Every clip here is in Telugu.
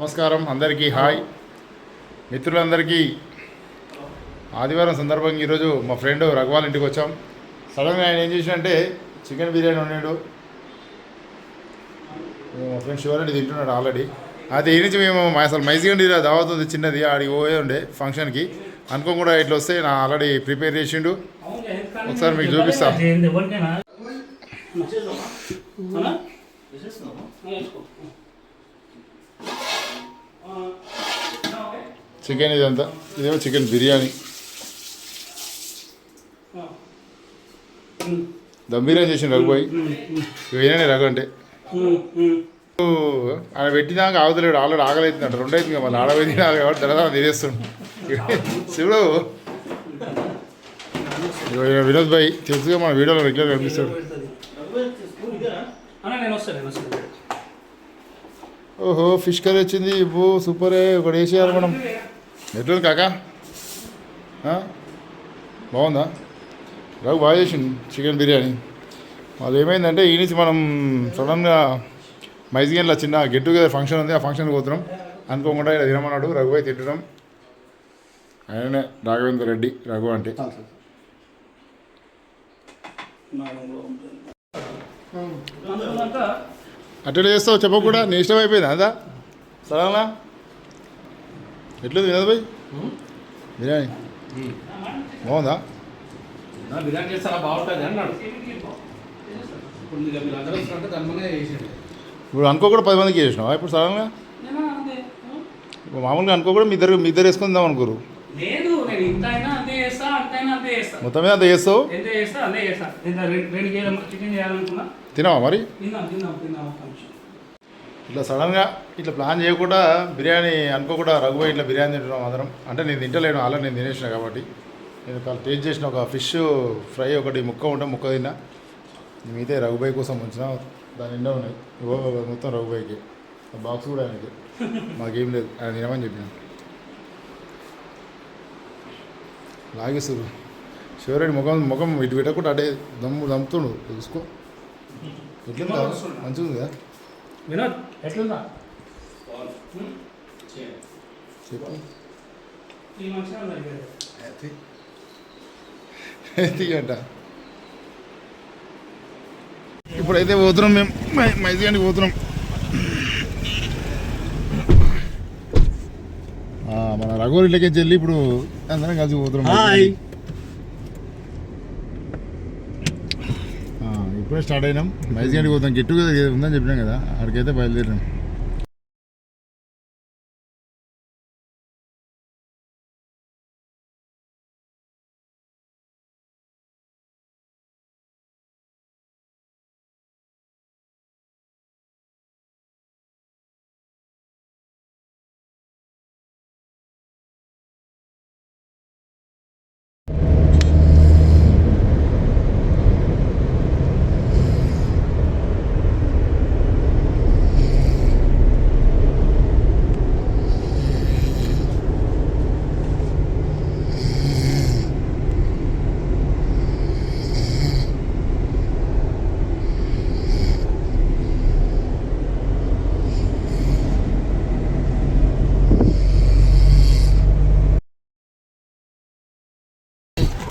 నమస్కారం అందరికీ హాయ్ మిత్రులందరికీ ఆదివారం సందర్భంగా ఈరోజు మా ఫ్రెండ్ రఘువాల్ ఇంటికి వచ్చాం. సడన్గా ఆయన ఏం చేసినంటే చికెన్ బిర్యానీ వండాడు. మా ఫ్రెండ్ శివరెడ్డి తింటున్నాడు ఆల్రెడీ. అది ఈ నుంచి మేము అసలు మైజిగండి దావత్ ఉంది చిన్నది, ఆడికి పోయే ఉండే ఫంక్షన్కి అనుకోకుండా ఇట్లా వస్తే నా ఆల్రెడీ ప్రిపేర్ చేసిండు. ఒకసారి మీకు చూపిస్తా. చికెన్ ఇదంతా, ఇదేమో చికెన్ బిర్యానీ, దమ్ బిర్యానీ చేసిన రఘుబాయి. వేరే రఘు అంటే ఆయన పెట్టినాక ఆగుతలేడు, ఆల్రెడీ ఆగలవుతుందంట. రెండు అవుతుంది మళ్ళీ ఆడవై తినాలి కాబట్టి తర్వాత తినేస్తుండు శివుడు. వినోద్ భాయ్ తెలుసుగా మన వీడియోలో రెగ్యులర్ కనిపిస్తాడు. ఓహో ఫిష్ కర్రీ వచ్చింది, ఇవ్వు సూపరే, ఒకటి వేసేయాలి మనం. ఎట్లుంది కాకా, బాగుందా? రఘు బాగా చేసింది చికెన్ బిర్యానీ. వాళ్ళు ఏమైందంటే ఈ నుంచి మనం సడన్గా మైజిగన్లో చిన్న గెట్ టుగెదర్ ఫంక్షన్ ఉంది, ఆ ఫంక్షన్కి పోతున్నాం. అనుకోకుండా ఇలా తినమన్నాడు రఘుబాయి, తింటున్నాం. ఆయననే రాఘవేంద్ర రెడ్డి, రఘు అంటే. అట్లా చేస్తావు చెప్పకుండా, నీ ఇష్టం అయిపోయింది అదా సడన్గా. ఎట్లుంది వినోద్ భాయ్ బిర్యానీ? బాగుందా? బిర్యానీ చేస్తారా బాగుంటుంది అన్నాడు. ఇప్పుడు అనుకోకుండా 10 మందికి చేసినావా ఇప్పుడు సడన్గా? ఇప్పుడు మామూలుగా అనుకోకుండా మీ ఇద్దరు వేసుకుందాం అనుకోరు. మొత్తం మీద అంత చేస్తావు? తినావా మరి? ఇట్లా సడన్గా ఇట్లా ప్లాన్ చేయకుండా బిర్యానీ అనుకోకుండా రఘుబాయి ఇట్లా బిర్యానీ తింటున్నాం అందరం. అంటే నేను తింటలేను, అలా నేను తినేసిన కాబట్టి. నేను టేస్ట్ చేసిన ఒక ఫిష్ ఫ్రై ఒకటి ముక్క ఉంటే ముక్క తిన్నా. మిగతా రఘుబాయి కోసం ఉంచిన, దాని నిండా ఉన్నాయి. మొత్తం రఘుబాయికి, బాక్స్ కూడా ఆయనకి, మాకేం లేదు, ఆయన తినమని చెప్పిన. లాగేస్తారు శివరెడ్డి ముఖం ఇటు పెట్టకుండా అటే దమ్ముతుండు చూసుకో. ఎట్లుందా? మంచిగా ఉంది కదా వినోద్? ఎట్లుందా చెప్పు. అంట ఇప్పుడైతే పోతున్నాం మేము మైజిగండికి పోతున్నాం. మన రఘువారి ఇంటికి వెళ్ళి ఇప్పుడు అందరం కలిసి పోతున్నాం. ఇప్పుడే స్టార్ట్ అయినాం, మైజిగండికి పోతాం. గెట్ టుగెదర్ ఉందని చెప్పినాం కదా, అక్కడికైతే బయలుదేరినాం.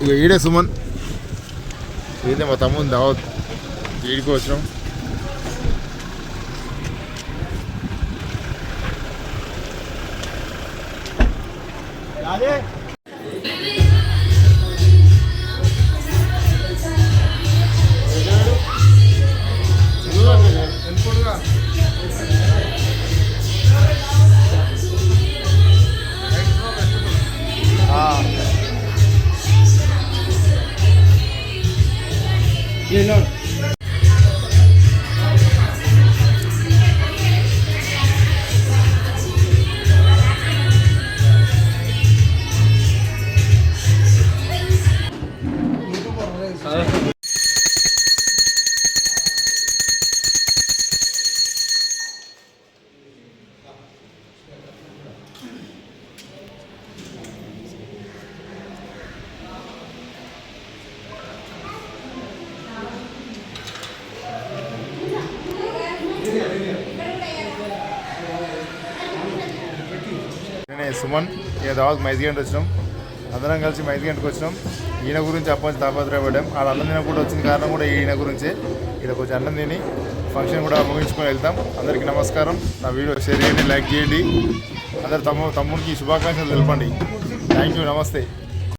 ఇక ఈడే సుమన్, ఈడే మా తమ్ముని దావత్, ఈడికి వచ్చినాం. నేను సుమన్ ఈయన తర్వాత మైతిగంట వచ్చినాం, అందరం కలిసి మైతిగంటకు వచ్చినాం. ఈయన గురించి అప్పటి తాపత్రయపడ్డాం. ఆ అన్నం తిన కూడా వచ్చిన కారణం కూడా ఈయన గురించే. ఇక్కడ కొంచెం అన్నం తిని ఫంక్షన్ కూడా ముగించుకొని వెళ్తాం. అందరికీ నమస్కారం. నా వీడియో షేర్ చేయండి, లైక్ చేయండి. అందరు తమ్ముడికి శుభాకాంక్షలు తెలపండి. థ్యాంక్ యూ, నమస్తే.